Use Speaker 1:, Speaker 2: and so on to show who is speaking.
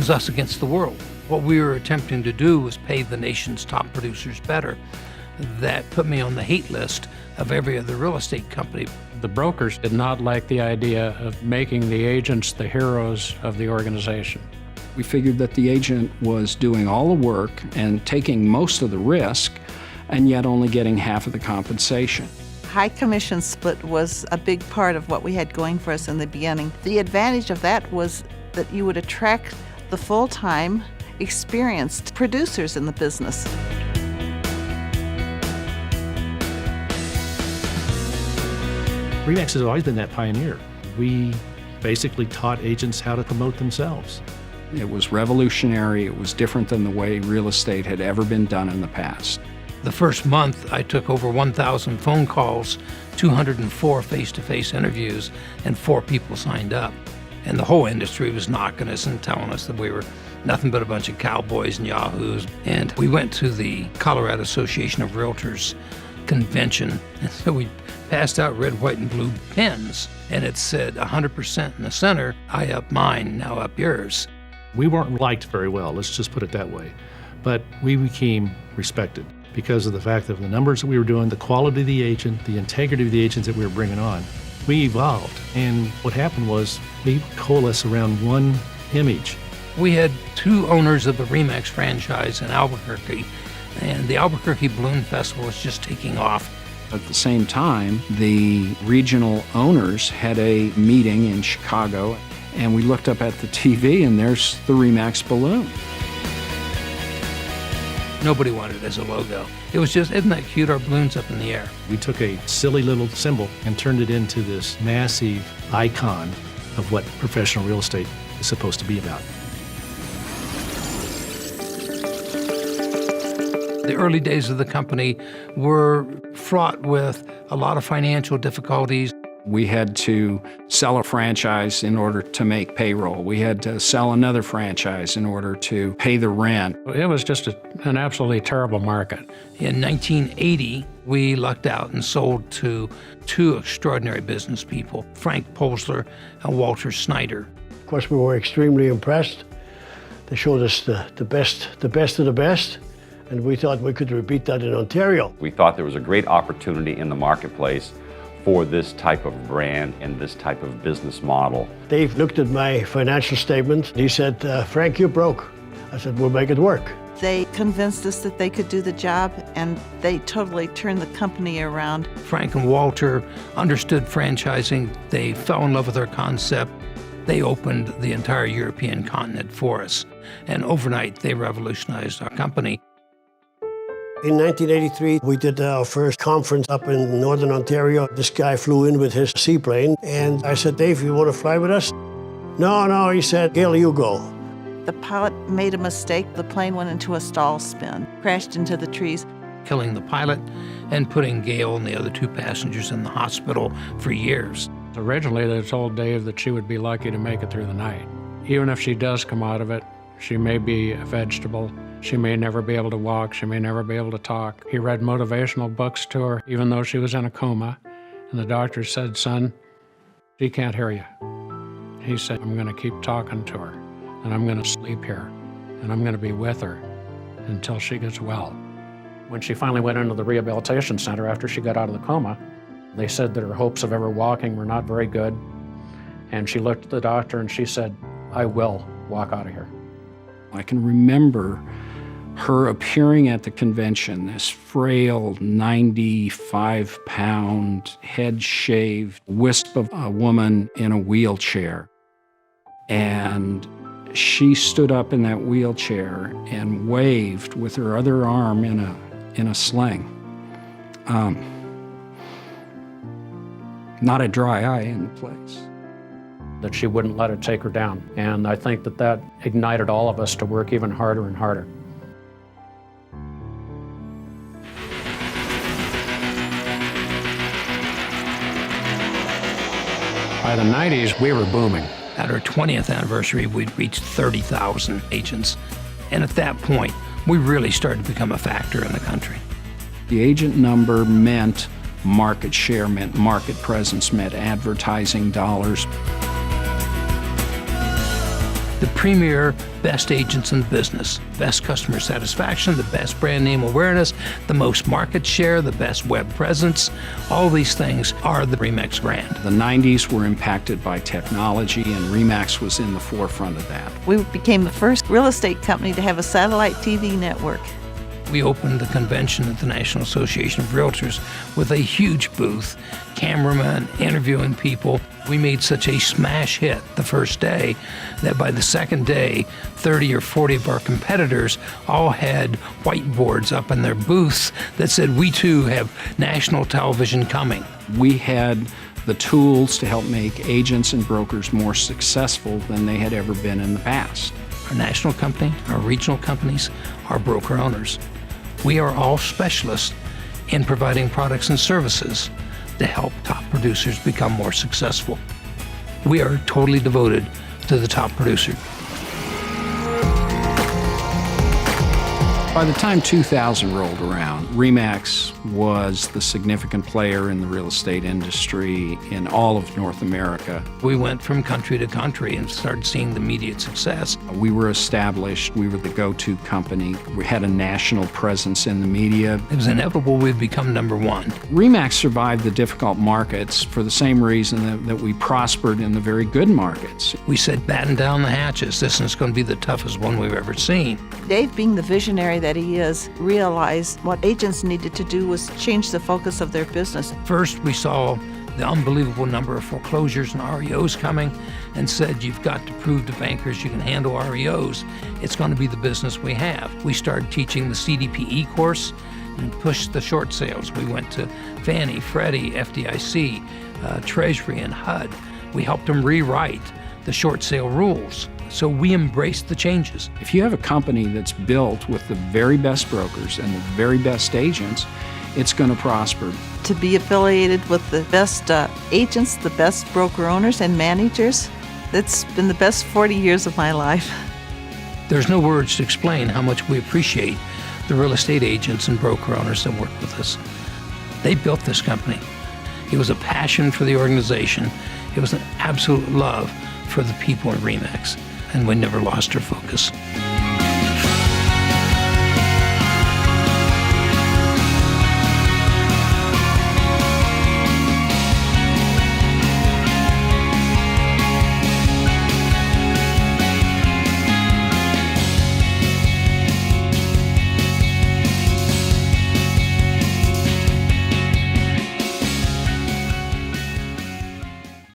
Speaker 1: was us against the world. What we were attempting to do was pay the nation's top producers better. That put me on the hate list of every other real estate company.
Speaker 2: The brokers did not like the idea of making the agents the heroes of the organization.
Speaker 3: We figured that the agent was doing all the work and taking most of the risk, and yet only getting half of the compensation.
Speaker 4: High commission split was a big part of what we had going for us in the beginning. The advantage of that was that you would attract the full-time, experienced producers in the business.
Speaker 5: REMAX has always been that pioneer. We basically taught agents how to promote themselves.
Speaker 3: It was revolutionary. It was different than the way real estate had ever been done in the past.
Speaker 1: The first month, I took over 1,000 phone calls, 204 face-to-face interviews, and 4 people signed up. And the whole industry was knocking us and telling us that we were nothing but a bunch of cowboys and yahoos. And we went to the Colorado Association of Realtors convention, and so we passed out red, white, and blue pens, and it said 100% in the center, I up mine, now up yours.
Speaker 5: We weren't liked very well, let's just put it that way. But we became respected because of the fact of the numbers that we were doing, the quality of the agent, the integrity of the agents that we were bringing on. We evolved, and what happened was we coalesced around one image.
Speaker 1: We had 2 owners of the REMAX franchise in Albuquerque, and the Albuquerque Balloon Festival was just taking off.
Speaker 3: At the same time, the regional owners had a meeting in Chicago, and we looked up at the TV, and there's the REMAX balloon.
Speaker 1: Nobody wanted it as a logo. It was just, isn't that cute, our balloons up in the air?
Speaker 5: We took a silly little symbol and turned it into this massive icon of what professional real estate is supposed to be about.
Speaker 1: The early days of the company were fraught with a lot of financial difficulties.
Speaker 3: We had to sell a franchise in order to make payroll. We had to sell another franchise in order to pay the rent.
Speaker 2: It was just an absolutely terrible market.
Speaker 1: In 1980, we lucked out and sold to 2 extraordinary business people, Frank Posler and Walter Snyder.
Speaker 6: Of course, we were extremely impressed. They showed us the best of the best, and we thought we could repeat that in Ontario.
Speaker 7: We thought there was a great opportunity in the marketplace for this type of brand and this type of business model.
Speaker 6: Dave looked at my financial statement. He said, Frank, you're broke. I said, we'll make it work.
Speaker 4: They convinced us that they could do the job, and they totally turned the company around.
Speaker 1: Frank and Walter understood franchising. They fell in love with our concept. They opened the entire European continent for us. And overnight, they revolutionized our company.
Speaker 6: In 1983, we did our first conference up in Northern Ontario. This guy flew in with his seaplane, and I said, Dave, you want to fly with us? No, he said, Gail, you go.
Speaker 4: The pilot made a mistake. The plane went into a stall spin, crashed into the trees.
Speaker 1: Killing the pilot and putting Gail and the other 2 passengers in the hospital for years.
Speaker 2: Originally, they told Dave that she would be lucky to make it through the night. Even if she does come out of it, she may be a vegetable. She may never be able to walk. She may never be able to talk. He read motivational books to her, even though she was in a coma. And the doctor said, son, she can't hear you. He said, I'm going to keep talking to her, and I'm going to sleep here, and I'm going to be with her until she gets well. When she finally went into the rehabilitation center after she got out of the coma, they said that her hopes of ever walking were not very good. And she looked at the doctor and she said, I will walk out of here.
Speaker 3: I can remember her appearing at the convention, this frail, 95-pound, head-shaved wisp of a woman in a wheelchair. And she stood up in that wheelchair and waved with her other arm in a sling. Not a dry eye in the place.
Speaker 2: That she wouldn't let it take her down. And I think that ignited all of us to work even harder and harder. By the 90s, we were booming.
Speaker 1: At our 20th anniversary, we'd reached 30,000 agents. And at that point, we really started to become a factor in the country.
Speaker 3: The agent number meant market share, meant market presence, meant advertising dollars.
Speaker 1: the premier best agents in the business, best customer satisfaction, the best brand name awareness, the most market share, the best web presence. All these things are the REMAX brand.
Speaker 3: The 90s were impacted by technology, and REMAX was in the forefront of that.
Speaker 4: We became the first real estate company to have a satellite TV network.
Speaker 1: We opened the convention at the National Association of Realtors with a huge booth, cameramen interviewing people. We made such a smash hit the first day that by the second day, 30 or 40 of our competitors all had whiteboards up in their booths that said, "We too have national television coming."
Speaker 3: We had the tools to help make agents and brokers more successful than they had ever been in the past.
Speaker 1: Our national company, our regional companies, our broker owners. We are all specialists in providing products and services to help top producers become more successful. We are totally devoted to the top producer.
Speaker 3: By the time 2000 rolled around, REMAX was the significant player in the real estate industry in all of North America.
Speaker 1: We went from country to country and started seeing the immediate success.
Speaker 3: We were established. We were the go-to company. We had a national presence in the media.
Speaker 1: It was inevitable we'd become number one.
Speaker 3: REMAX survived the difficult markets for the same reason that we prospered in the very good markets.
Speaker 1: We said, batten down the hatches. This is going to be the toughest one we've ever seen.
Speaker 4: Dave, being the visionary that he is, realized what agents needed to do was change the focus of their business.
Speaker 1: First, we saw the unbelievable number of foreclosures and REOs coming and said, you've got to prove to bankers you can handle REOs. It's going to be the business we have. We started teaching the CDPE course and pushed the short sales. We went to Fannie, Freddie, FDIC, Treasury, and HUD. We helped them rewrite the short sale rules. So we embraced the changes.
Speaker 3: If you have a company that's built with the very best brokers and the very best agents, it's going to prosper.
Speaker 4: To be affiliated with the best agents, the best broker owners and managers, it's been the best 40 years of my life.
Speaker 1: There's no words to explain how much we appreciate the real estate agents and broker owners that work with us. They built this company. It was a passion for the organization. It was an absolute love for the people in REMAX, and we never lost our focus.